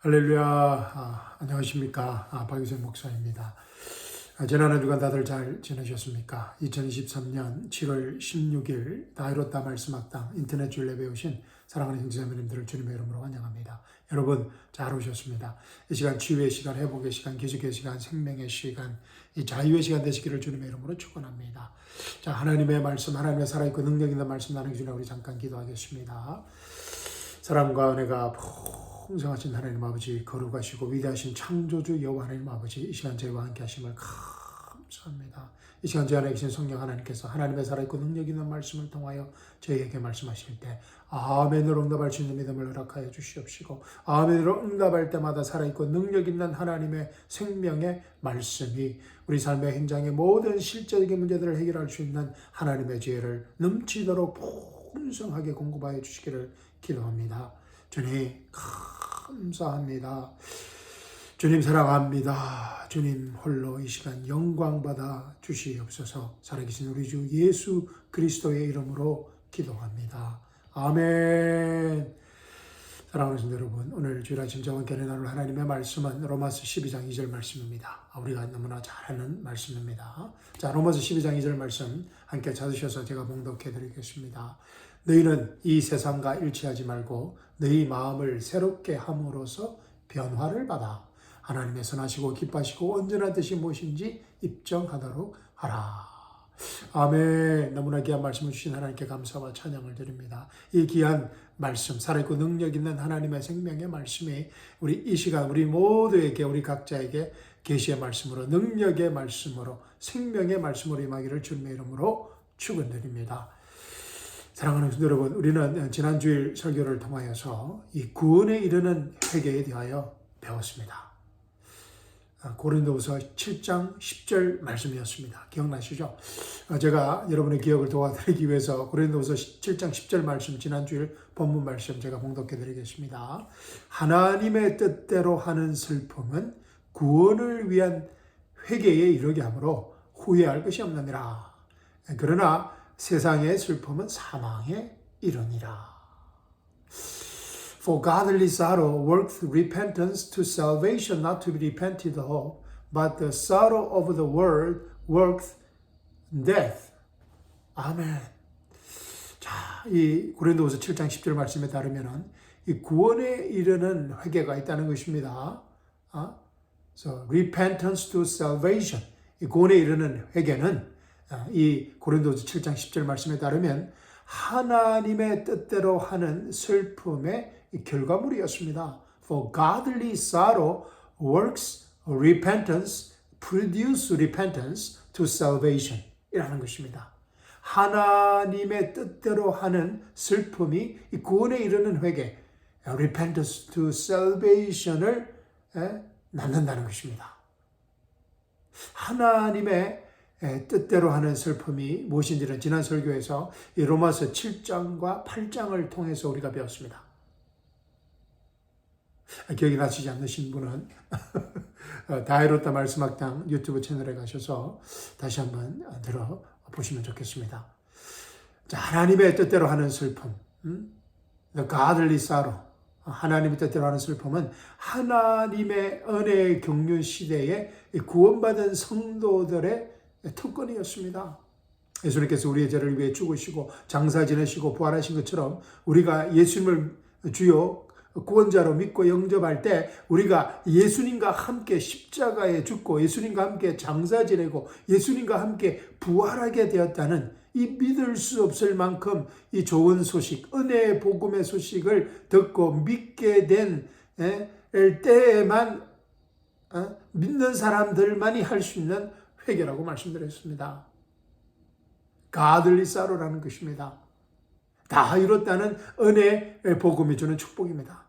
할렐루야. 안녕하십니까. 박유생 목사입니다. 지난 한 주간 다들 잘 지내셨습니까? 2023년 7월 16일 다이로타 말씀학당 인터넷 주일에 배우신 사랑하는 형제자매님들을 주님의 이름으로 환영합니다. 여러분 잘 오셨습니다. 이 시간 치유의 시간, 회복의 시간, 기적의 시간, 생명의 시간, 이 자유의 시간 되시기를 주님의 이름으로 축원합니다. 자, 하나님의 말씀, 하나님의 살아있고 능력 있는 말씀 나누기 전에 우리 잠깐 기도하겠습니다. 사랑과 은혜가 풍성하신 하나님 아버지, 거룩하시고 위대하신 창조주 여호와 하나님 아버지, 이 시간 저희와 함께 하심을 감사합니다. 이 시간 저희 안에 계신 성령 하나님께서 하나님의 살아있고 능력 있는 말씀을 통하여 저희에게 말씀하실 때 아멘으로 응답할 수 있는 믿음을 허락하여 주시옵시고, 아멘으로 응답할 때마다 살아있고 능력 있는 하나님의 생명의 말씀이 우리 삶의 현장의 모든 실제적인 문제들을 해결할 수 있는 하나님의 지혜를 넘치도록 풍성하게 공급하여 주시기를 기도합니다. 주님 감사합니다. 주님 사랑합니다. 주님 홀로 이 시간 영광받아 주시옵소서. 살아계신 우리 주 예수 그리스도의 이름으로 기도합니다. 아멘. 사랑하는 성도 여러분, 오늘 주일 아침 저와 함께 나눌 하나님의 말씀은 로마서 12장 2절 말씀입니다. 우리가 너무나 잘 아는 말씀입니다. 자, 로마서 12장 2절 말씀 함께 찾으셔서 제가 봉독해 드리겠습니다. 너희는 이 세상과 일치하지 말고 너희 마음을 새롭게 함으로써 변화를 받아 하나님의 선하시고 기뻐하시고 온전한 뜻이 무엇인지 입증하도록 하라. 아멘. 너무나 귀한 말씀을 주신 하나님께 감사와 찬양을 드립니다. 이 귀한 말씀, 살아있고 능력 있는 하나님의 생명의 말씀이 우리 이 시간 우리 모두에게, 우리 각자에게 계시의 말씀으로, 능력의 말씀으로, 생명의 말씀으로 임하기를 주님의 이름으로 축원드립니다. 사랑하는 성도 여러분, 우리는 지난 주일 설교를 통하여서 이 구원에 이르는 회개에 대하여 배웠습니다. 고린도후서 7장 10절 말씀이었습니다. 기억나시죠? 제가 여러분의 기억을 도와드리기 위해서 고린도후서 7장 10절 말씀, 지난 주일 본문 말씀 제가 봉독해 드리겠습니다. 하나님의 뜻대로 하는 슬픔은 구원을 위한 회개에 이르게 하므로 후회할 것이 없느니라. 그러나 세상의 슬픔은 사망에 이르니라. For godly sorrow worketh repentance to salvation, not to be repented of, but the sorrow of the world worketh death. 아멘. 자, 이 고린도후서 7장 10절 말씀에 따르면은 이 구원에 이르는 회개가 있다는 것입니다. So repentance to salvation. 이 구원에 이르는 회개는 이 고린도서 7장 10절 말씀에 따르면 하나님의 뜻대로 하는 슬픔의 결과물이었습니다. For godly sorrow works repentance, produce repentance to salvation 이라는 것입니다. 하나님의 뜻대로 하는 슬픔이 이 구원에 이르는 회개, repentance to salvation을 낳는다는 것입니다. 하나님의 뜻대로 하는 슬픔이 무엇인지는 지난 설교에서 이 로마서 7장과 8장을 통해서 우리가 배웠습니다. 기억이 나시지 않으신 분은 다이로타 말씀학당 유튜브 채널에 가셔서 다시 한번 들어보시면 좋겠습니다. 자, 하나님의 뜻대로 하는 슬픔, The godly sorrow, 하나님의 뜻대로 하는 슬픔은 하나님의 은혜의 경륜 시대에 구원받은 성도들의 특권이었습니다. 예수님께서 우리의 죄를 위해 죽으시고 장사 지내시고 부활하신 것처럼 우리가 예수님을 주요 구원자로 믿고 영접할 때 우리가 예수님과 함께 십자가에 죽고 예수님과 함께 장사 지내고 예수님과 함께 부활하게 되었다는 이 믿을 수 없을 만큼 이 좋은 소식, 은혜의 복음의 소식을 듣고 믿게 된 때에만 믿는 사람들만이 할 수 있는 회개라고 말씀드렸습니다. godly sorrow라는 것입니다. 다 이뤘다는 은혜의 복음이 주는 축복입니다.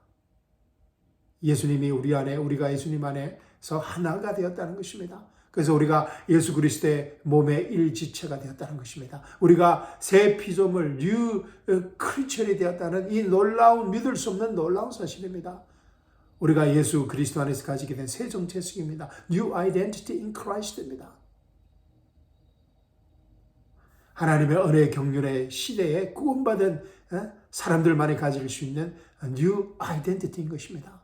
예수님이 우리 안에, 우리가 예수님 안에서 하나가 되었다는 것입니다. 그래서 우리가 예수 그리스도의 몸의 일지체가 되었다는 것입니다. 우리가 새 피조물, 뉴 크리처리 되었다는 이 놀라운, 믿을 수 없는 놀라운 사실입니다. 우리가 예수 그리스도 안에서 가지게 된 새 정체성입니다. New identity in Christ입니다. 하나님의 은혜의 경륜의 시대에 구원받은 사람들만이 가질 수 있는 new identity인 것입니다.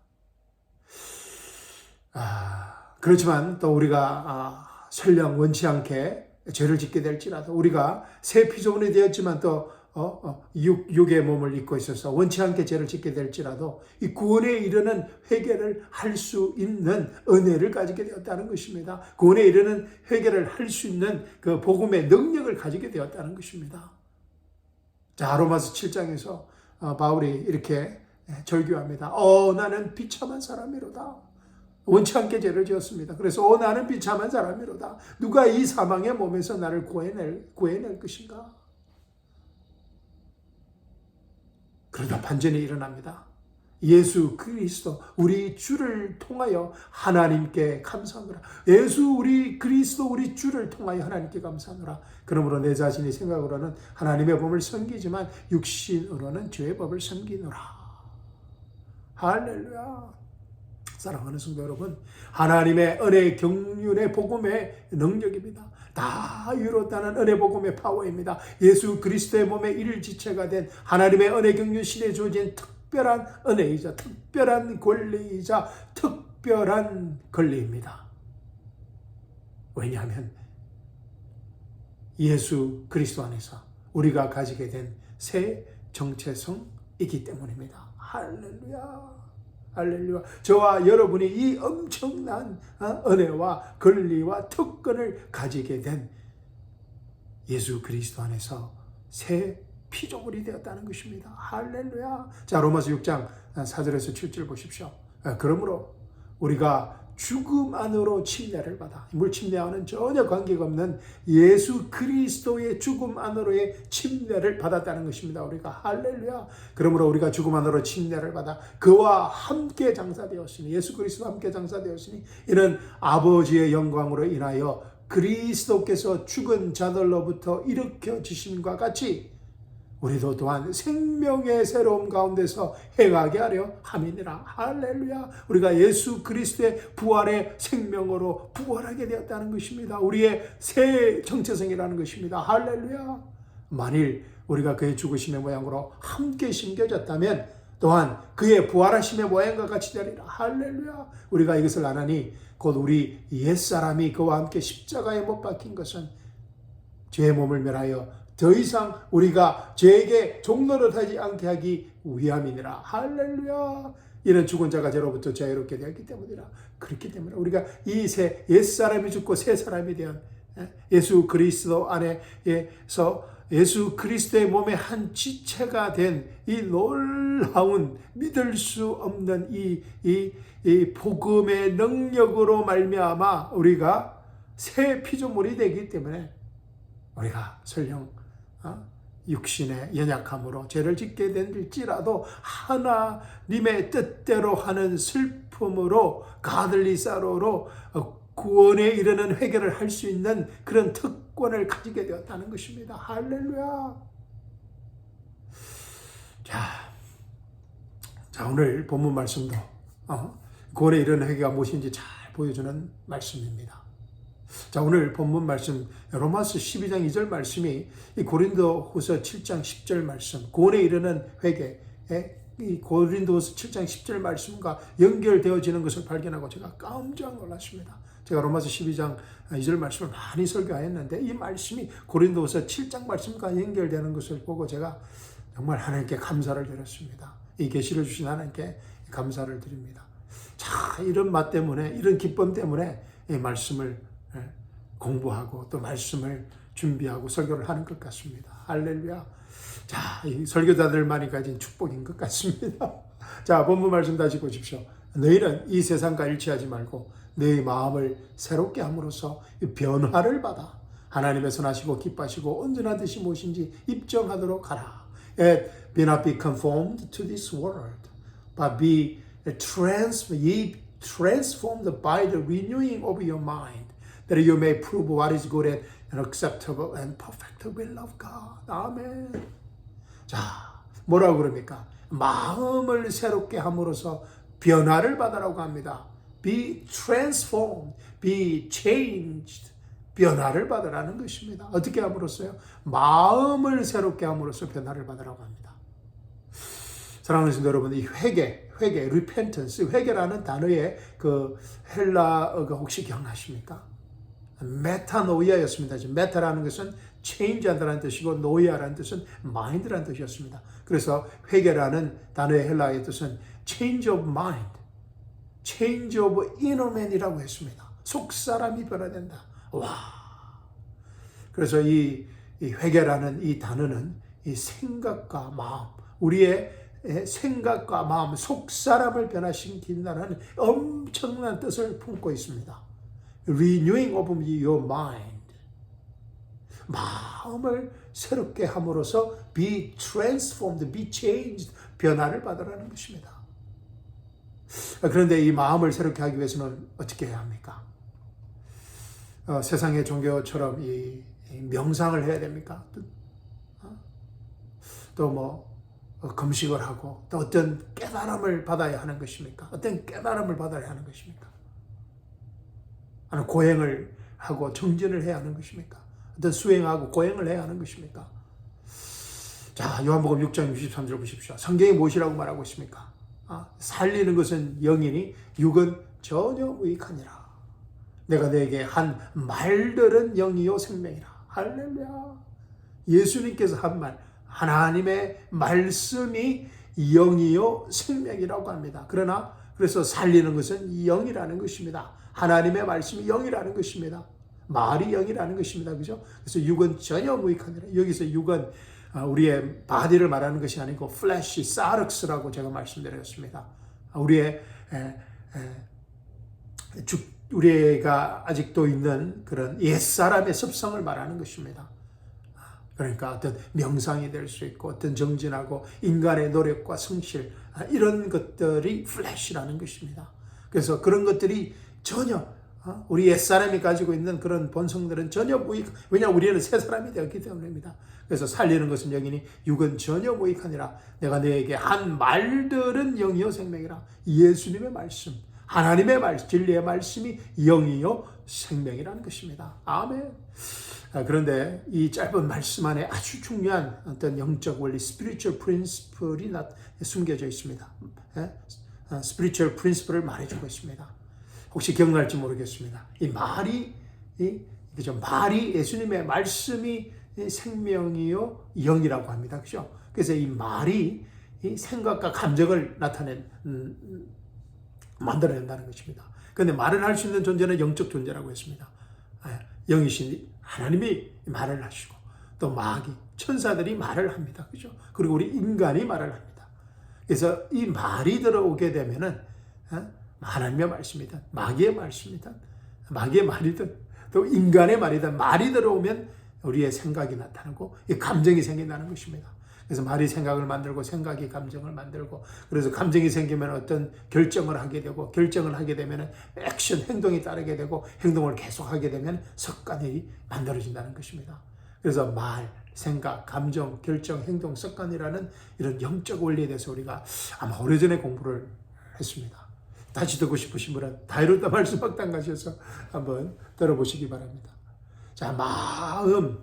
그렇지만 또 우리가 설령 원치 않게 죄를 짓게 될지라도 우리가 새 피조물이 되었지만 또 육의 몸을 입고 있어서 원치 않게 죄를 짓게 될지라도 이 구원에 이르는 회개를 할 수 있는 은혜를 가지게 되었다는 것입니다. 구원에 이르는 회개를 할 수 있는 그 복음의 능력을 가지게 되었다는 것입니다. 자, 로마서 7장에서 바울이 이렇게 절규합니다. 나는 비참한 사람이로다. 원치 않게 죄를 지었습니다. 그래서 나는 비참한 사람이로다. 누가 이 사망의 몸에서 나를 구해낼 것인가? 그러다 반전이 일어납니다. 예수 그리스도 우리 주를 통하여 하나님께 감사하노라. 예수 우리 그리스도 우리 주를 통하여 하나님께 감사하노라. 그러므로 내 자신이 생각으로는 하나님의 법을 섬기지만 육신으로는 죄의 법을 섬기노라. 할렐루야. 사랑하는 성도 여러분, 하나님의 은혜 경륜의 복음의 능력입니다. 다 이루었다는 은혜 복음의 파워입니다. 예수 그리스도의 몸의 일지체가 된 하나님의 은혜 경륜 신에 주어진 특별한 은혜이자 특별한 권리이자 특별한 권리입니다. 왜냐하면 예수 그리스도 안에서 우리가 가지게 된 새 정체성이기 때문입니다. 할렐루야. 할렐루야. 저와 여러분이 이 엄청난 은혜와 권리와 특권을 가지게 된 예수 그리스도 안에서 새 피조물이 되었다는 것입니다. 할렐루야. 자, 로마서 6장 4절에서 7절 보십시오. 그러므로 우리가 죽음 안으로 침례를 받아, 물 침례와는 전혀 관계가 없는 예수 그리스도의 죽음 안으로의 침례를 받았다는 것입니다. 우리가 할렐루야. 그러므로 우리가 죽음 안으로 침례를 받아 그와 함께 장사되었으니, 예수 그리스도와 함께 장사되었으니 이는 아버지의 영광으로 인하여 그리스도께서 죽은 자들로부터 일으켜지심과 같이 우리도 또한 생명의 새로움 가운데서 행하게 하려 함이니라. 할렐루야. 우리가 예수 그리스도의 부활의 생명으로 부활하게 되었다는 것입니다. 우리의 새 정체성이라는 것입니다. 할렐루야. 만일 우리가 그의 죽으심의 모양으로 함께 심겨졌다면 또한 그의 부활하심의 모양과 같이 되리라. 할렐루야. 우리가 이것을 안 하니 곧 우리 옛사람이 그와 함께 십자가에 못 박힌 것은 죄의 몸을 멸하여 더 이상 우리가 죄에게 종노릇하지 않게 하기 위함이니라. 할렐루야. 이는 죽은 자가 죄로부터 자유롭게 되었기 때문이라. 그렇기 때문에 우리가 이 새 옛사람이 죽고 새 사람이 되은 예수 그리스도 안에서 예수 그리스도의 몸의 한 지체가 된 이 놀라운 믿을 수 없는 이 복음의 능력으로 말미암아 우리가 새 피조물이 되기 때문에 우리가 설령 육신의 연약함으로 죄를 짓게 될지라도 하나님의 뜻대로 하는 슬픔으로 가들리사로로 구원에 이르는 회개를 할 수 있는 그런 특권을 가지게 되었다는 것입니다. 할렐루야. 자, 오늘 본문 말씀도 구원에 이르는 회개가 무엇인지 잘 보여주는 말씀입니다. 자, 오늘 본문 말씀 로마서 12장 2절 말씀이 이 고린도후서 7장 10절 말씀, 구원에 이르는 회개, 이 고린도후서 7장 10절 말씀과 연결되어지는 것을 발견하고 제가 깜짝 놀랐습니다. 제가 로마서 12장 2절 말씀을 많이 설교했는데 이 말씀이 고린도후서 7장 말씀과 연결되는 것을 보고 제가 정말 하나님께 감사를 드렸습니다. 이 계시를 주신 하나님께 감사를 드립니다. 자, 이런 맛 때문에, 이런 기쁨 때문에 이 말씀을 공부하고 또 말씀을 준비하고 설교를 하는 것 같습니다. 할렐루야. 자, 이 설교자들만이 가진 축복인 것 같습니다. 자, 본문 말씀 다시 보십시오. 너희는 이 세상과 일치하지 말고 너희 마음을 새롭게 함으로써 변화를 받아 하나님의 선하시고 기뻐하시고 온전한 뜻이 무엇인지 입증하도록 하라. Be not be conformed to this world, but be transformed by the renewing of your mind, that you may prove what is good and acceptable and perfect will of God. 아멘. 자, 뭐라고 그럽니까? 마음을 새롭게 함으로써 변화를 받으라고 합니다. Be transformed, be changed. 변화를 받으라는 것입니다. 어떻게 함으로써요? 마음을 새롭게 함으로써 변화를 받으라고 합니다. 사랑하는 성도 여러분, 이 회개, repentance, 회개라는 단어의 그 헬라어가 혹시 기억나십니까? 메타노이아였습니다. 메타라는 것은 change한다는 뜻이고 노이아라는 뜻은 mind라는 뜻이었습니다. 그래서 회개라는 단어의 헬라어의 뜻은 change of mind, change of inner man이라고 했습니다. 속사람이 변화된다. 와. 그래서 이 회개라는 이 단어는 이 생각과 마음, 우리의 생각과 마음, 속사람을 변화시킨다는 엄청난 뜻을 품고 있습니다. Renewing of your mind. 마음을 새롭게 함으로써 be transformed, be changed, 변화를 받으라는 것입니다. 그런데 이 마음을 새롭게 하기 위해서는 어떻게 해야 합니까? 세상의 종교처럼 이 명상을 해야 됩니까? 또 뭐 금식을 하고 또 어떤 깨달음을 받아야 하는 것입니까? 어떤 깨달음을 받아야 하는 것입니까? 아니면 고행을 하고 정진을 해야 하는 것입니까? 어떤 수행하고 고행을 해야 하는 것입니까? 자, 요한복음 6장 63절 보십시오. 성경이 무엇이라고 말하고 있습니까? 살리는 것은 영이니 육은 전혀 무익하니라. 내가 너에게 한 말들은 영이요 생명이라. 할렐루야. 예수님께서 한 말, 하나님의 말씀이 영이요 생명이라고 합니다. 그러나 그래서 살리는 것은 영이라는 것입니다. 하나님의 말씀이 영이라는 것입니다. 말이 영이라는 것입니다. 그죠? 그래서 육은 전혀 무익하니라. 여기서 육은 우리의 바디를 말하는 것이 아니고 플래시, 사르스라고 제가 말씀드렸습니다. 우리가 아직도 있는 그런 옛사람의 습성을 말하는 것입니다. 그러니까 어떤 명상이 될 수 있고 어떤 정진하고 인간의 노력과 성실 이런 것들이 플래시라는 것입니다. 그래서 그런 것들이 전혀 우리 옛사람이 가지고 있는 그런 본성들은 전혀 무익, 왜냐하면 우리는 새 사람이 되었기 때문입니다. 그래서 살리는 것은 영이니 육은 전혀 무익하니라. 내가 너에게 한 말들은 영이요 생명이라. 예수님의 말씀, 하나님의 말씀, 진리의 말씀이 영이요 생명이라는 것입니다. 아멘. 그런데 이 짧은 말씀 안에 아주 중요한 어떤 영적 원리, spiritual principle이 숨겨져 있습니다. spiritual principle을 말해주고 있습니다. 혹시 기억날지 모르겠습니다. 이 말이, 말이 예수님의 말씀이 생명이요 영이라고 합니다. 그죠? 그래서 이 말이 이 생각과 감정을 만들어낸다는 것입니다. 그런데 말을 할 수 있는 존재는 영적 존재라고 했습니다. 영이신 하나님이 말을 하시고 또 마귀, 천사들이 말을 합니다. 그죠? 그리고 우리 인간이 말을 합니다. 그래서 이 말이 들어오게 되면은 하나님의 말씀이든 마귀의 말씀이든 마귀의 말이든 또 인간의 말이든 말이 들어오면 우리의 생각이 나타나고 이 감정이 생긴다는 것입니다. 그래서 말이 생각을 만들고 생각이 감정을 만들고 그래서 감정이 생기면 어떤 결정을 하게 되고 결정을 하게 되면 액션, 행동이 따르게 되고 행동을 계속하게 되면 습관이 만들어진다는 것입니다. 그래서 말, 생각, 감정, 결정, 행동, 습관이라는 이런 영적 원리에 대해서 우리가 아마 오래전에 공부를 했습니다. 다시 듣고 싶으신 분은 다이로타 말씀 학당 가셔서 한번 들어보시기 바랍니다. 자, 마음,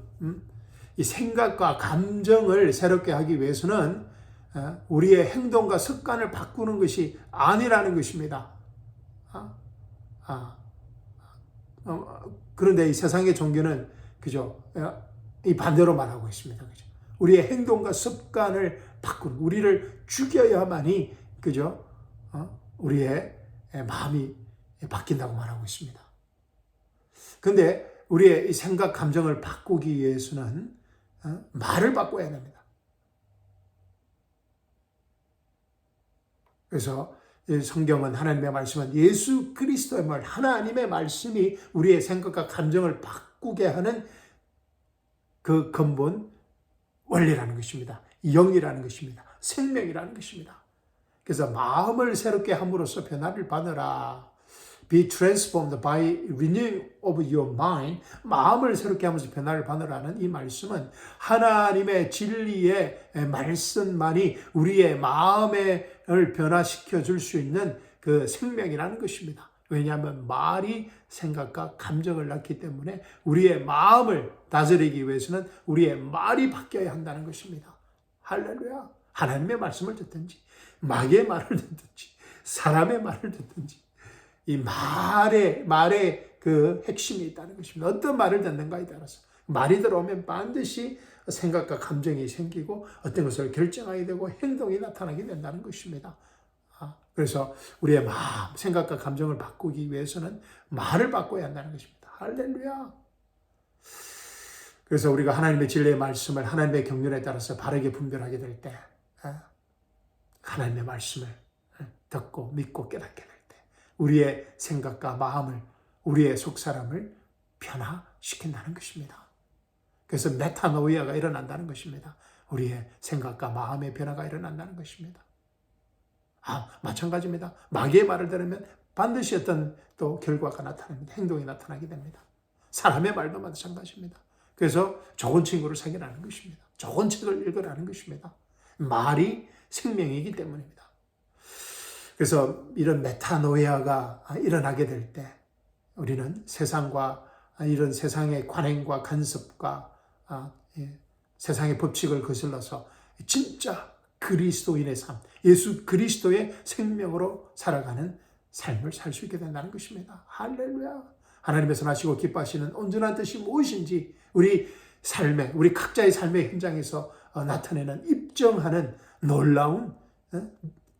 이 생각과 감정을 새롭게 하기 위해서는 우리의 행동과 습관을 바꾸는 것이 아니라는 것입니다. 그런데 이 세상의 종교는 그죠? 이 반대로 말하고 있습니다. 그죠? 우리의 행동과 습관을 바꾸는, 우리를 죽여야만이 그죠? 우리의 마음이 바뀐다고 말하고 있습니다. 그런데 우리의 이 생각, 감정을 바꾸기 위해서는 말을 바꿔야 됩니다. 그래서 성경은, 하나님의 말씀은 예수 그리스도의 말, 하나님의 말씀이 우리의 생각과 감정을 바꾸게 하는 그 근본 원리라는 것입니다. 영이라는 것입니다. 생명이라는 것입니다. 그래서 마음을 새롭게 함으로써 변화를 받으라. Be transformed by renewing of your mind. 마음을 새롭게 하면서 변화를 받으라는 이 말씀은 하나님의 진리의 말씀만이 우리의 마음을 변화시켜 줄 수 있는 그 생명이라는 것입니다. 왜냐하면 말이 생각과 감정을 낳기 때문에 우리의 마음을 다스리기 위해서는 우리의 말이 바뀌어야 한다는 것입니다. 할렐루야. 하나님의 말씀을 듣든지 마귀의 말을 듣든지 사람의 말을 듣든지 이 말의 그 핵심이 있다는 것입니다. 어떤 말을 듣는가에 따라서 말이 들어오면 반드시 생각과 감정이 생기고 어떤 것을 결정하게 되고 행동이 나타나게 된다는 것입니다. 그래서 우리의 마음, 생각과 감정을 바꾸기 위해서는 말을 바꿔야 한다는 것입니다. 할렐루야. 그래서 우리가 하나님의 진리의 말씀을 하나님의 경륜에 따라서 바르게 분별하게 될 때, 하나님의 말씀을 듣고 믿고 깨닫게 될 때, 우리의 생각과 마음을, 우리의 속사람을 변화시킨다는 것입니다. 그래서 메타노이아가 일어난다는 것입니다. 우리의 생각과 마음의 변화가 일어난다는 것입니다. 마찬가지입니다. 마귀의 말을 들으면 반드시 어떤 또 결과가 나타납니다. 행동이 나타나게 됩니다. 사람의 말도 마찬가지입니다. 그래서 좋은 친구를 사귀라는 것입니다. 좋은 책을 읽으라는 것입니다. 말이 생명이기 때문입니다. 그래서 이런 메타노이아가 일어나게 될 때 우리는 세상과 이런 세상의 관행과 간섭과 세상의 법칙을 거슬러서 진짜 그리스도인의 삶, 예수 그리스도의 생명으로 살아가는 삶을 살 수 있게 된다는 것입니다. 할렐루야. 하나님의 선하시고 기뻐하시는 온전한 뜻이 무엇인지 우리 삶에, 우리 각자의 삶의 현장에서 나타내는 입증하는 놀라운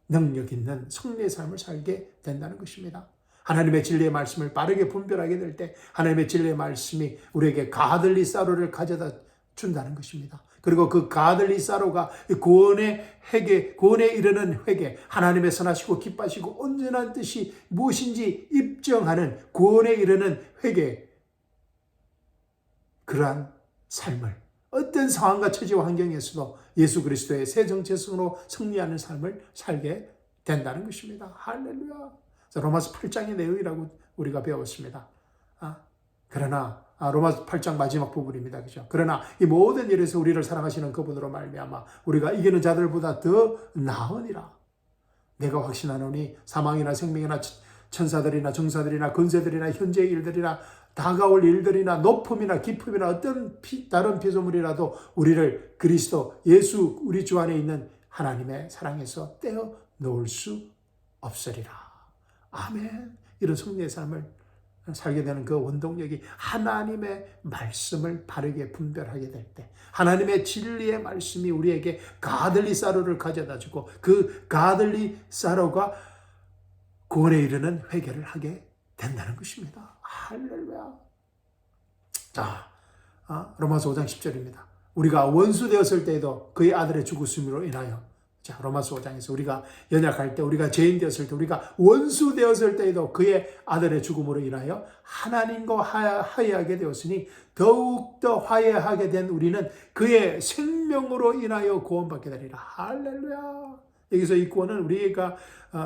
능력 있는 성례의 삶을 살게 된다는 것입니다. 하나님의 진리의 말씀을 빠르게 분별하게 될 때 하나님의 진리의 말씀이 우리에게 가들리 사로를 가져다 준다는 것입니다. 그리고 그 가들리 사로가 구원에 이르는 회개, 하나님의 선하시고 기뻐하시고 온전한 뜻이 무엇인지 입증하는 구원에 이르는 회개, 그러한 삶을 어떤 상황과 처지와 환경에서도 예수 그리스도의 새 정체성으로 승리하는 삶을 살게 된다는 것입니다. 할렐루야. 로마서 8장의 내용이라고 우리가 배웠습니다. 그러나 로마서 8장 마지막 부분입니다. 그죠? 그러나 이 모든 일에서 우리를 사랑하시는 그분으로 말미암아 우리가 이기는 자들보다 더 나으니라. 내가 확신하노니 사망이나 생명이나 천사들이나 정사들이나 권세들이나 현재의 일들이나 다가올 일들이나 높음이나 깊음이나 어떤 다른 피조물이라도 우리를 그리스도 예수 우리 주 안에 있는 하나님의 사랑에서 떼어 놓을 수 없으리라. 아멘. 이런 승리의 삶을 살게 되는 그 원동력이 하나님의 말씀을 바르게 분별하게 될 때, 하나님의 진리의 말씀이 우리에게 가들리 사로를 가져다 주고 그 가들리 사로가 구원에 이르는 회개를 하게 된다는 것입니다. 할렐루야. 자, 로마서 5장 10절입니다. 우리가 원수 되었을 때에도 그의 아들의 죽으심으로 인하여, 자, 로마서 5장에서 우리가 연약할 때, 우리가 죄인 되었을 때, 우리가 원수 되었을 때에도 그의 아들의 죽음으로 인하여 하나님과 화해하게 되었으니 더욱더 화해하게 된 우리는 그의 생명으로 인하여 구원받게 되리라. 할렐루야. 여기서 이 구원은 우리가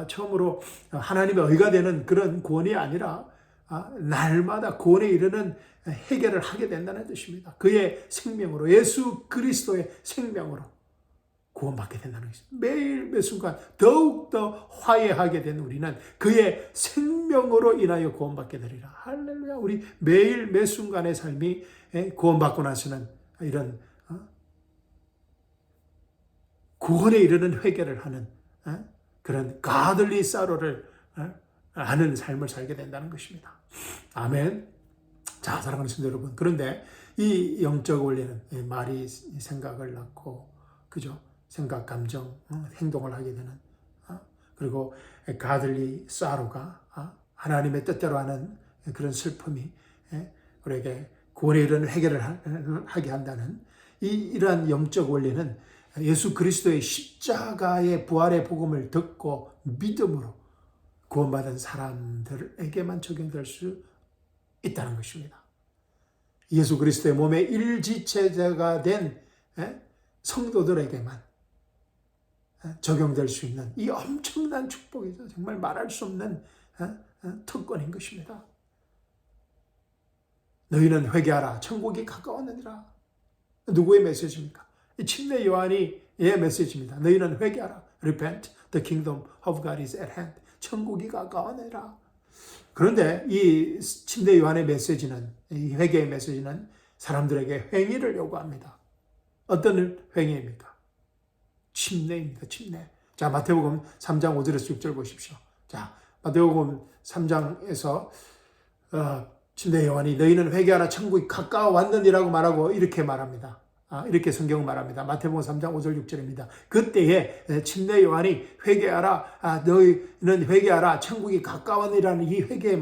처음으로 하나님의 의가 되는 그런 구원이 아니라 날마다 구원에 이르는 해결을 하게 된다는 뜻입니다. 그의 생명으로, 예수 그리스도의 생명으로 구원받게 된다는 것입니다. 매일 매 순간 더욱더 화해하게 된 우리는 그의 생명으로 인하여 구원받게 되리라. 할렐루야. 우리 매일 매 순간의 삶이 구원받고 나서는 이런 구원에 이르는 회개를 하는 그런 가들리 사로를 아는 삶을 살게 된다는 것입니다. 아멘. 자, 사랑하는 성도 여러분, 그런데 이 영적 원리는 말이 생각을 낳고, 그죠? 생각, 감정, 행동을 하게 되는, 그리고 가들리 사로가 하나님의 뜻대로 하는 그런 슬픔이 우리에게 구원에 이르는 회개를 하게 한다는 이러한 영적 원리는 예수 그리스도의 십자가의 부활의 복음을 듣고 믿음으로 구원받은 사람들에게만 적용될 수 있다는 것입니다. 예수 그리스도의 몸의 일지체자가 된 성도들에게만 적용될 수 있는 이 엄청난 축복이죠. 정말 말할 수 없는 특권인 것입니다. 너희는 회개하라. 천국이 가까웠느니라. 누구의 메시지입니까? 침례 요한의 메시지입니다. 너희는 회개하라. Repent, the kingdom of God is at hand. 천국이 가까워내라. 그런데 이 침례 요한의 메시지는, 이 회개의 메시지는 사람들에게 회개를 요구합니다. 어떤 회개입니까? 침례입니다. 침례. 자, 마태복음 3장 5절에서 6절 보십시오. 자, 마태복음 3장에서 침례 요한이 너희는 회개하라 천국이 가까워 왔느니라고 말하고 이렇게 말합니다. 이렇게 성경은 말합니다. 마태복음 3장 5절 6절입니다. 그때에 침례 요한이 회개하라, 너희는 회개하라, 천국이 가까웠느니라는 이 회개의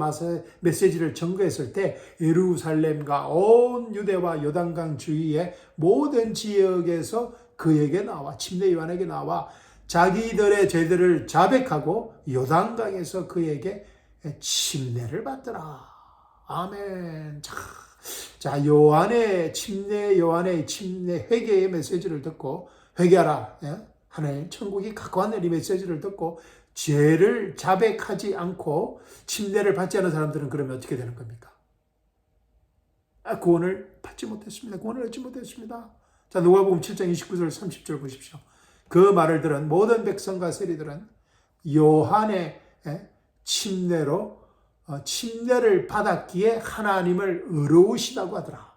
메시지를 전거했을 때 예루살렘과 온 유대와 요단강 주위의 모든 지역에서 그에게 나와, 침례 요한에게 나와 자기들의 죄들을 자백하고 요단강에서 그에게 침례를 받더라. 아멘. 자, 침례 회개의 메시지를 듣고 회개하라. 하나님 천국이 가까웠네 이 메시지를 듣고 죄를 자백하지 않고 침례를 받지 않은 사람들은 그러면 어떻게 되는 겁니까? 구원을 받지 못했습니다. 구원을 얻지 못했습니다. 자, 누가복음 7장 29절 30절 보십시오. 그 말을 들은 모든 백성과 세리들은 요한의 침례를 받았기에 하나님을 의로우시다고 하더라.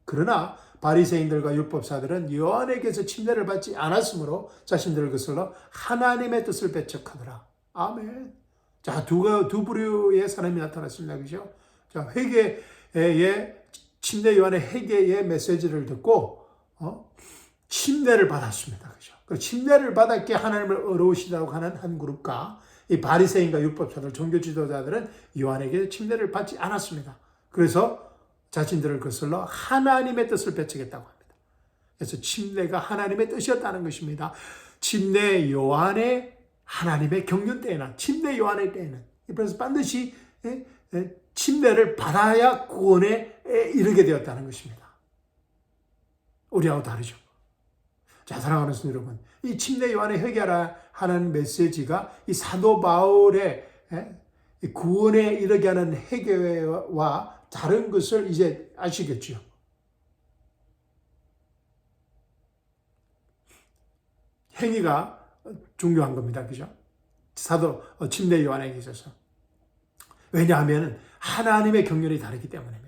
그러나 바리새인들과 율법사들은 요한에게서 침례를 받지 않았으므로 자신들을 거슬러 하나님의 뜻을 배척하더라. 아멘. 자, 두 부류의 사람이 나타났습니다. 그죠? 자, 침례 요한의 회개의 메시지를 듣고 침례를 받았습니다. 그죠? 그 침례를 받았기에 하나님을 의로우시다고 하는 한 그룹과 이 바리새인과 율법사들, 종교 지도자들은 요한에게 침례를 받지 않았습니다. 그래서 자신들을 거슬러 하나님의 뜻을 배척했다고 합니다. 그래서 침례가 하나님의 뜻이었다는 것입니다. 침례 요한의 하나님의 경륜 때에는, 침례 요한의 때에는, 그래서 반드시 침례를 받아야 구원에 이르게 되었다는 것입니다. 우리하고 다르죠. 자, 사랑하는 성도 여러분, 이 침례 요한의 회개하라 하는 메시지가 이 사도 바울의 구원에 이르게 하는 회개와 다른 것을 이제 아시겠죠. 행위가 중요한 겁니다. 그죠? 침례 요한에게 있어서. 왜냐하면 하나님의 경륜이 다르기 때문입니다.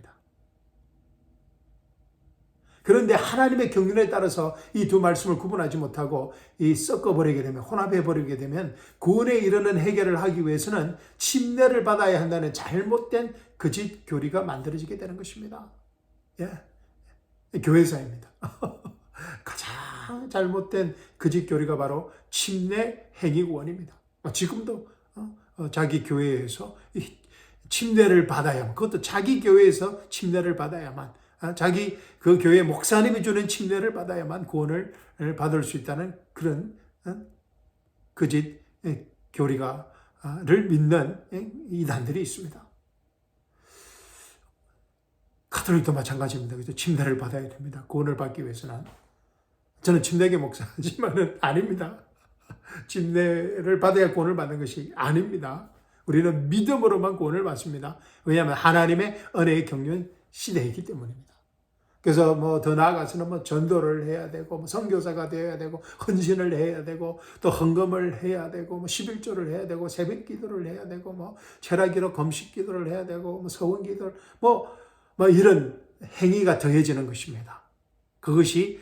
그런데 하나님의 경륜에 따라서 이 두 말씀을 구분하지 못하고 섞어버리게 되면, 혼합해버리게 되면 구원에 이르는 해결을 하기 위해서는 침례를 받아야 한다는 잘못된 거짓 교리가 만들어지게 되는 것입니다. 예, 교회사입니다. 가장 잘못된 거짓 교리가 바로 침례 행위구원입니다. 지금도 자기 교회에서 침례를 받아야만, 그것도 자기 교회에서 침례를 받아야만, 자기 그 교회 목사님이 주는 침례를 받아야만 구원을 받을 수 있다는 그런 거짓 교리를 믿는 이단들이 있습니다. 가톨릭도 마찬가지입니다. 그래서 침례를 받아야 됩니다. 구원을 받기 위해서는. 저는 침례계 목사지만은 아닙니다. 침례를 받아야 구원을 받는 것이 아닙니다. 우리는 믿음으로만 구원을 받습니다. 왜냐하면 하나님의 은혜의 경륜 시대이기 때문입니다. 그래서 더 나아가서는 전도를 해야 되고, 선교사가 되어야 되고, 헌신을 해야 되고, 또 헌금을 해야 되고, 11조를 해야 되고, 새벽 기도를 해야 되고, 철학기도 금식 기도를 해야 되고, 서원 기도를, 이런 행위가 더해지는 것입니다. 그것이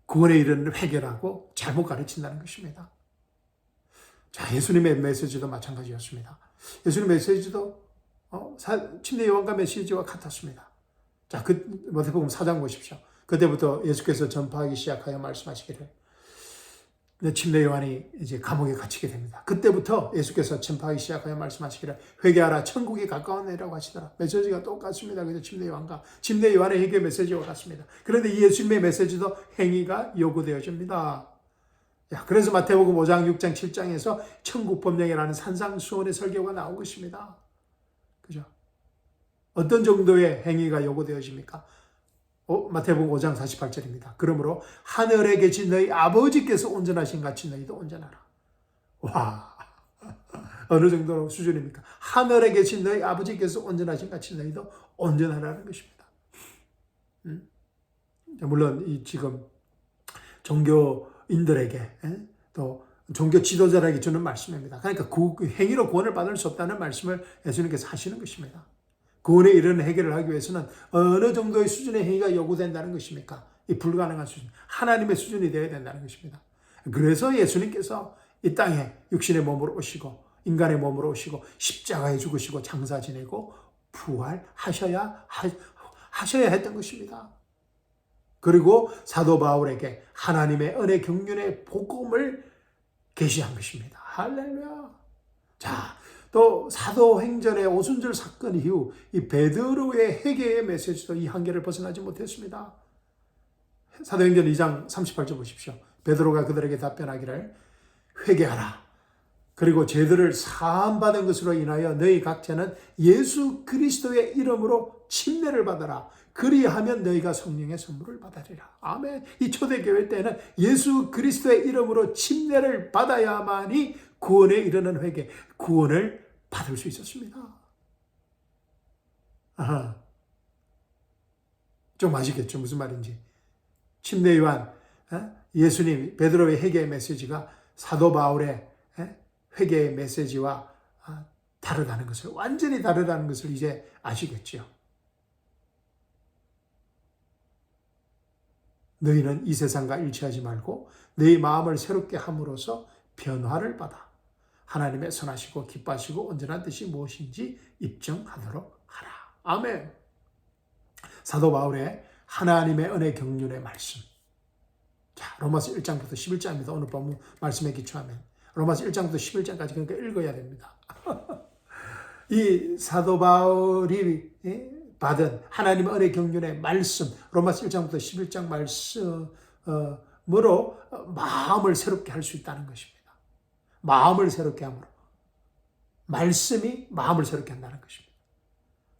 구원에 이르는 회개라고 잘못 가르친다는 것입니다. 자, 예수님의 메시지도 마찬가지였습니다. 예수님의 메시지도 침례 요한과 메시지와 같았습니다. 자, 마태복음 4장 보십시오. 그때부터 예수께서 전파하기 시작하여 말씀하시기를, 침례 요한이 이제 감옥에 갇히게 됩니다. 그때부터 예수께서 전파하기 시작하여 말씀하시기를, 회개하라, 천국이 가까웠네라고 하시더라. 메시지가 똑같습니다. 그래서 침례 요한의 회개 메시지와 같습니다. 그런데 이 예수님의 메시지도 행위가 요구되어집니다. 그래서 마태복음 5장, 6장, 7장에서 천국 법령이라는 산상수훈의 설교가 나온 것입니다. 그죠? 어떤 정도의 행위가 요구되어집니까? 마태복음 5장 48절입니다. 그러므로 하늘에 계신 너희 아버지께서 온전하신 같이 너희도 온전하라. 와, 어느 정도 수준입니까? 하늘에 계신 너희 아버지께서 온전하신 같이 너희도 온전하라는 것입니다. 물론 지금 종교인들에게 또 종교 지도자에게 주는 말씀입니다. 그러니까 그 행위로 구원을 받을 수 없다는 말씀을 예수님께서 하시는 것입니다. 구원에 이르는 해결을 하기 위해서는 어느 정도의 수준의 행위가 요구된다는 것입니까? 이 불가능한 수준, 하나님의 수준이 되어야 된다는 것입니다. 그래서 예수님께서 이 땅에 육신의 몸으로 오시고 인간의 몸으로 오시고 십자가에 죽으시고 장사 지내고 부활하셔야 했던 것입니다. 그리고 사도 바울에게 하나님의 은혜 경륜의 복음을 계시한 것입니다. 할렐루야. 자, 또 사도행전의 오순절 사건 이후 이 베드로의 회개의 메시지도 이 한계를 벗어나지 못했습니다. 사도행전 2장 38절 보십시오. 베드로가 그들에게 답변하기를 회개하라. 그리고 죄들을 사함받은 것으로 인하여 너희 각자는 예수 그리스도의 이름으로 침례를 받아라. 그리하면 너희가 성령의 선물을 받으리라. 아멘. 이 초대교회 때는 예수 그리스도의 이름으로 침례를 받아야만이 구원에 이르는 회개, 구원을 받을 수 있었습니다. 아하. 좀 아시겠죠? 무슨 말인지. 침례 요한, 예수님, 베드로의 회개의 메시지가 사도 바울의 회개의 메시지와 다르다는 것을, 완전히 다르다는 것을 이제 아시겠죠. 너희는 이 세상과 일치하지 말고 너희 마음을 새롭게 함으로써 변화를 받아 하나님의 선하시고 기뻐하시고 온전한 뜻이 무엇인지 입증하도록 하라. 아멘. 사도 바울의 하나님의 은혜 경륜의 말씀. 자, 로마서 1장부터 11장입니다. 오늘 본문 말씀에 기초하면 로마서 1장부터 11장까지 그러니까 읽어야 됩니다. 이 사도 바울이 받은 하나님의 은혜 경륜의 말씀, 로마서 1장부터 11장 말씀으로 마음을 새롭게 할 수 있다는 것입니다. 마음을 새롭게 함으로. 말씀이 마음을 새롭게 한다는 것입니다.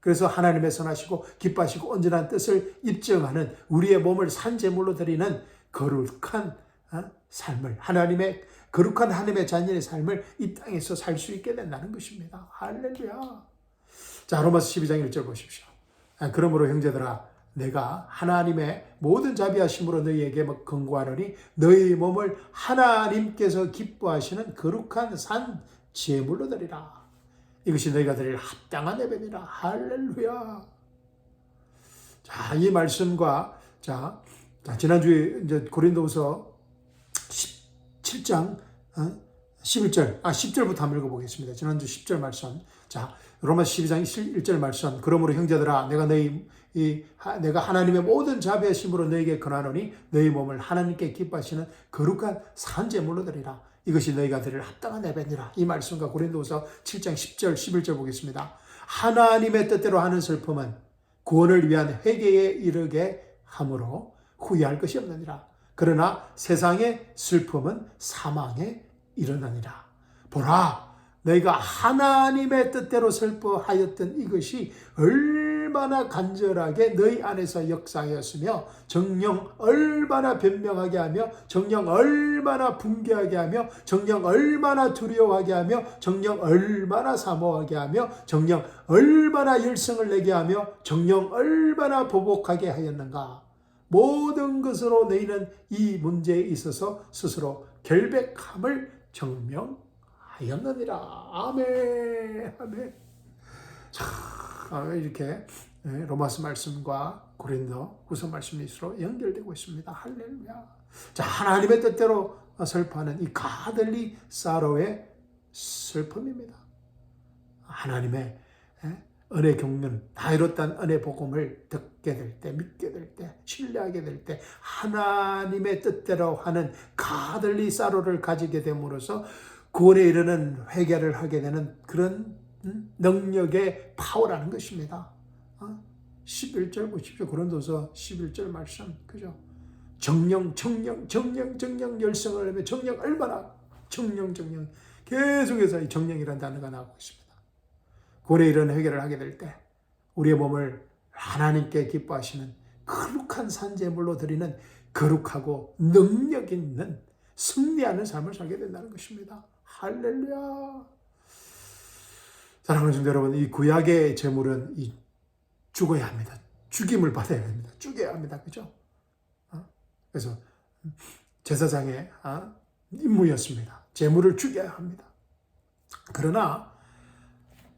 그래서 하나님의 선하시고 기뻐하시고 온전한 뜻을 입증하는 우리의 몸을 산제물로 드리는 거룩한 삶을, 거룩한 하나님의 자녀의 삶을 이 땅에서 살 수 있게 된다는 것입니다. 할렐루야. 자, 로마서 12장 1절 보십시오. 그러므로 형제들아, 내가 하나님의 모든 자비하심으로 너희에게 권고하노니 너희 몸을 하나님께서 기뻐하시는 거룩한 산 제물로 드리라. 이것이 너희가 드릴 합당한 예배니라. 할렐루야. 자, 이 말씀과 지난주에 이제 고린도후서 17장 11절, 10절부터 한번 읽어보겠습니다. 지난주 10절 말씀. 자, 로마서 12장 1절 말씀. 그러므로 형제들아, 내가 하나님의 모든 자비하심으로 너희에게 권하노니 너희 몸을 하나님께 기뻐하시는 거룩한 산제물로 드리라. 이것이 너희가 드릴 합당한 예배니라. 이 말씀과 고린도후서 7장 10절, 11절 보겠습니다. 하나님의 뜻대로 하는 슬픔은 구원을 위한 회개에 이르게 함으로 후회할 것이 없느니라. 그러나 세상의 슬픔은 사망에 이르느니라. 보라, 너희가 하나님의 뜻대로 슬퍼하였던 이것이 얼마나 간절하게 너희 안에서 역사하였으며 정녕 얼마나 변명하게 하며 정녕 얼마나 붕괴하게 하며 정녕 얼마나 두려워하게 하며 정녕 얼마나 사모하게 하며 정녕 얼마나 열성을 내게 하며 정녕 얼마나 보복하게 하였는가. 모든 것으로 너희는 이 문제에 있어서 스스로 결백함을 증명하였느니라. 아멘. 아멘. 자, 이렇게 로마서 말씀과 고린도 후서 말씀이 서로 연결되고 있습니다. 할렐루야. 자, 하나님의 뜻대로 슬퍼하는 이 가들리 사로의 슬픔입니다. 하나님의 은혜 경륜, 다 이뤘던 은혜 복음을 듣게 될 때, 믿게 될 때, 신뢰하게 될 때 하나님의 뜻대로 하는 가들리 사로를 가지게 됨으로써 구원에 이르는 회개를 하게 되는 그런 능력의 파워라는 것입니다. 11절 보십시오. 고린도서 11절 말씀. 그죠? 정령 열성을 하며 정령 얼마나 정령 계속해서 이 정령이라는 단어가 나오고 있습니다. 구원에 이르는 회개를 하게 될 때 우리의 몸을 하나님께 기뻐하시는 거룩한 산제물로 드리는 거룩하고 능력 있는 승리하는 삶을 살게 된다는 것입니다. 할렐루야. 사랑하는 성도 여러분, 이 구약의 제물은 죽어야 합니다. 죽임을 받아야 됩니다. 죽여야 합니다. 그죠? 그래서 제사장의 임무였습니다. 제물을 죽여야 합니다. 그러나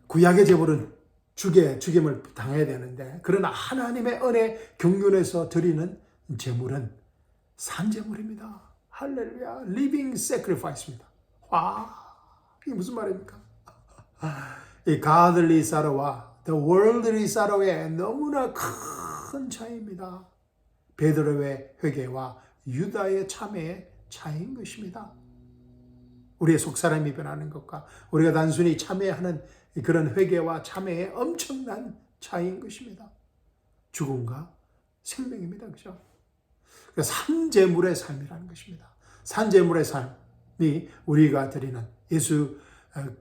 구약의 제물은 죽임을 당해야 되는데, 그러나 하나님의 은혜 경륜에서 드리는 제물은 산제물입니다. 할렐루야. living sacrifice입니다. 와, 이게 무슨 말입니까? 이 godly sorrow와 the worldly sorrow의 너무나 큰 차이입니다. 베드로의 회개와 유다의 참회의 차이인 것입니다. 우리의 속사람이 변하는 것과 우리가 단순히 참회하는 그런 회개와 참회의 엄청난 차이인 것입니다. 죽음과 생명입니다. 그죠? 산재물의 삶이라는 것입니다. 산재물의 삶이 우리가 드리는 예수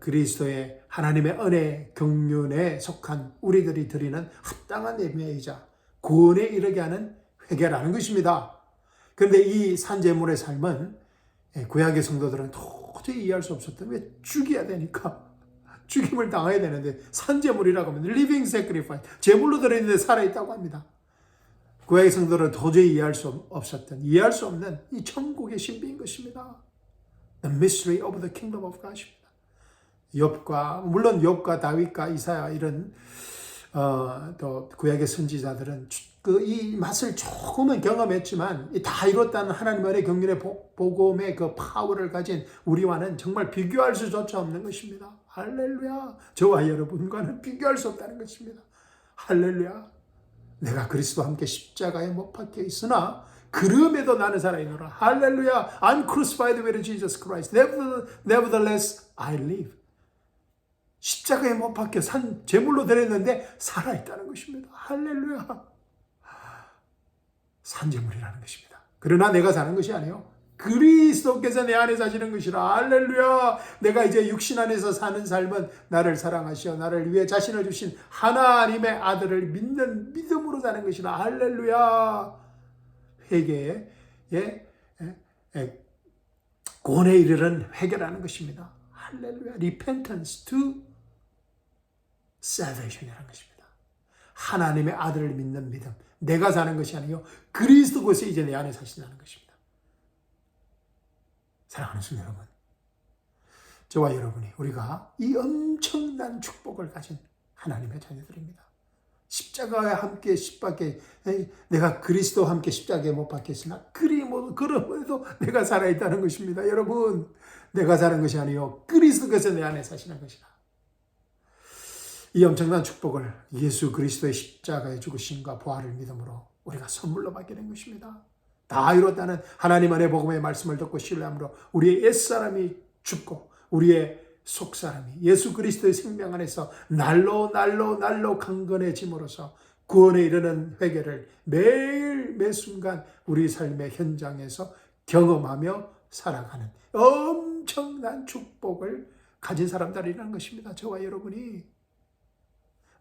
그리스도의 하나님의 은혜 경륜에 속한 우리들이 드리는 합당한 예배이자 구원에 이르게 하는 회개라는 것입니다. 그런데 이 산재물의 삶은 구약의 성도들은 도저히 이해할 수 없었던, 왜 죽여야 되니까 죽임을 당해야 되는데 산재물이라고 하면 living sacrifice, 제물로 들어있는데 살아있다고 합니다. 구약의 성도들은 도저히 이해할 수 없는 이 천국의 신비인 것입니다. The mystery of the kingdom of God입니다. 물론 욥과 다윗과 이사야 이런 또 구약의 선지자들은 이 맛을 조금은 경험했지만 다 이뤘다는 하나님의 은혜 경륜의 복음의 그 파워를 가진 우리와는 정말 비교할 수조차 없는 것입니다. 할렐루야. 저와 여러분과는 비교할 수 없다는 것입니다. 할렐루야. 내가 그리스도와 함께 십자가에 못 박혀 있으나 그럼에도 나는 살아있노라. 할렐루야. I'm crucified with Jesus Christ. Nevertheless I live. 십자가에 못 박혀 제물로 드렸는데 살아있다는 것입니다. 할렐루야. 산제물이라는 것입니다. 그러나 내가 사는 것이 아니요 그리스도께서 내 안에 사시는 것이라. 할렐루야. 내가 이제 육신 안에서 사는 삶은 나를 사랑하시어 나를 위해 자신을 주신 하나님의 아들을 믿는 믿음으로 사는 것이라. 할렐루야. 회개에 구원에 이르는 회개라는 것입니다. 할렐루야. Repentance to salvation이라는 것입니다. 하나님의 아들을 믿는 믿음. 내가 사는 것이 아니요 그리스도께서 이제 내 안에 사신다는 것입니다. 사랑하는 성도 여러분, 저와 여러분이 우리가 이 엄청난 축복을 가진 하나님의 자녀들입니다. 십자가에 함께 내가 그리스도와 함께 십자가에 못 박혔으나 그럼에도 내가 살아있다는 것입니다. 여러분, 내가 사는 것이 아니요 그리스도께서 내 안에 사시는 것이라. 이 엄청난 축복을 예수 그리스도의 십자가의 죽으심과 부활을 믿음으로 우리가 선물로 받게 된 것입니다. 다 이뤘다는 하나님 안의 복음의 말씀을 듣고 신뢰함으로 우리의 옛사람이 죽고 우리의 속사람이 예수 그리스도의 생명 안에서 날로 강건해짐으로써 구원에 이르는 회개를 매일 매순간 우리 삶의 현장에서 경험하며 살아가는 엄청난 축복을 가진 사람들이라는 것입니다. 저와 여러분이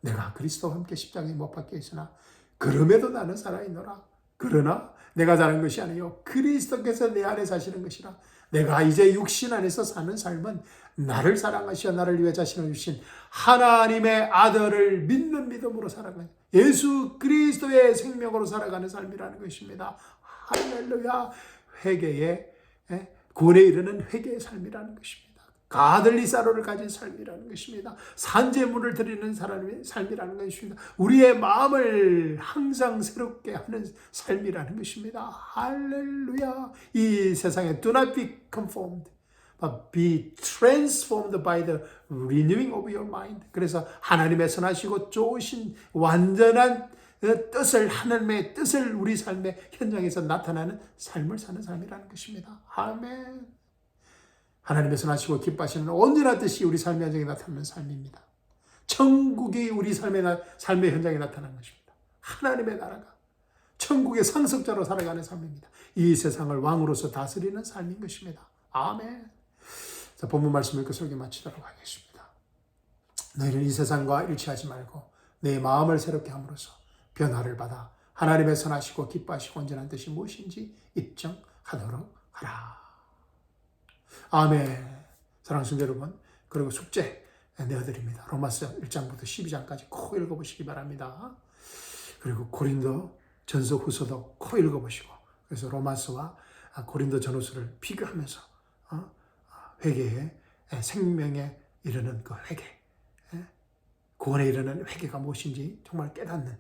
내가 그리스도와 함께 십자가에 못 박혀 있으나 그럼에도 나는 살아있노라. 그러나 내가 사는 것이 아니요 그리스도께서 내 안에 사시는 것이라. 내가 이제 육신 안에서 사는 삶은 나를 사랑하시어 나를 위해 자신을 주신 하나님의 아들을 믿는 믿음으로 살아가는 예수 그리스도의 생명으로 살아가는 삶이라는 것입니다. 할렐루야. 회개의 구원에 이르는 회개의 삶이라는 것입니다. 가들리 사로를 가진 삶이라는 것입니다. 산재물을 드리는 사람의 삶이라는 것입니다. 우리의 마음을 항상 새롭게 하는 삶이라는 것입니다. 할렐루야. 이 세상에 do not be conformed, but be transformed by the renewing of your mind. 그래서 하나님의 선하시고 좋으신 완전한 뜻을, 하나님의 뜻을 우리 삶의 현장에서 나타나는 삶을 사는 삶이라는 것입니다. 아멘. 하나님의 선하시고 기뻐하시는 온전한 뜻이 우리 삶의 현장에 나타나는 삶입니다. 천국이 우리 삶의 현장에 나타나는 것입니다. 하나님의 나라가 천국의 상속자로 살아가는 삶입니다. 이 세상을 왕으로서 다스리는 삶인 것입니다. 아멘. 자, 본문 말씀 읽고 설교 마치도록 하겠습니다. 너희는 이 세상과 일치하지 말고 내 마음을 새롭게 함으로써 변화를 받아 하나님의 선하시고 기뻐하시고 온전한 뜻이 무엇인지 입증하도록 하라. 아멘. 사랑하는 성도 여러분, 그리고 숙제 내어드립니다. 로마서 1장부터 12장까지 코 읽어보시기 바랍니다. 그리고 고린도 전서 후서도 코 읽어보시고, 그래서 로마서와 고린도 전후서를 비교하면서 회개의 생명에 이르는 그 회개, 구원에 이르는 회개가 무엇인지 정말 깨닫는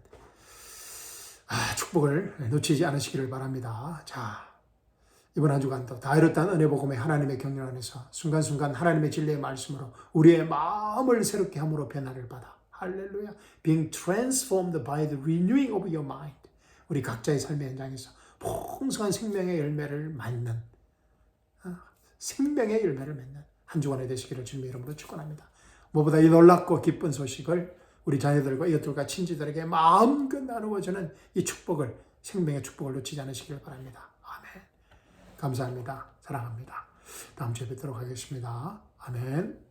축복을 놓치지 않으시기를 바랍니다. 자, 이번 한 주간도 다이로탄 은혜복음의 하나님의 경륜 안에서 순간순간 하나님의 진리의 말씀으로 우리의 마음을 새롭게 함으로 변화를 받아 할렐루야 being transformed by the renewing of your mind 우리 각자의 삶의 현장에서 풍성한 생명의 열매를 맺는 생명의 열매를 맺는 한 주간이 되시기를 주님의 이름으로 축원합니다. 무엇보다 이 놀랍고 기쁜 소식을 우리 자녀들과 이웃들과 친지들에게 마음껏 나누어주는 이 축복을 생명의 축복을 놓치지 않으시길 바랍니다. 아멘. 감사합니다. 사랑합니다. 다음 주에 뵙도록 하겠습니다. 아멘.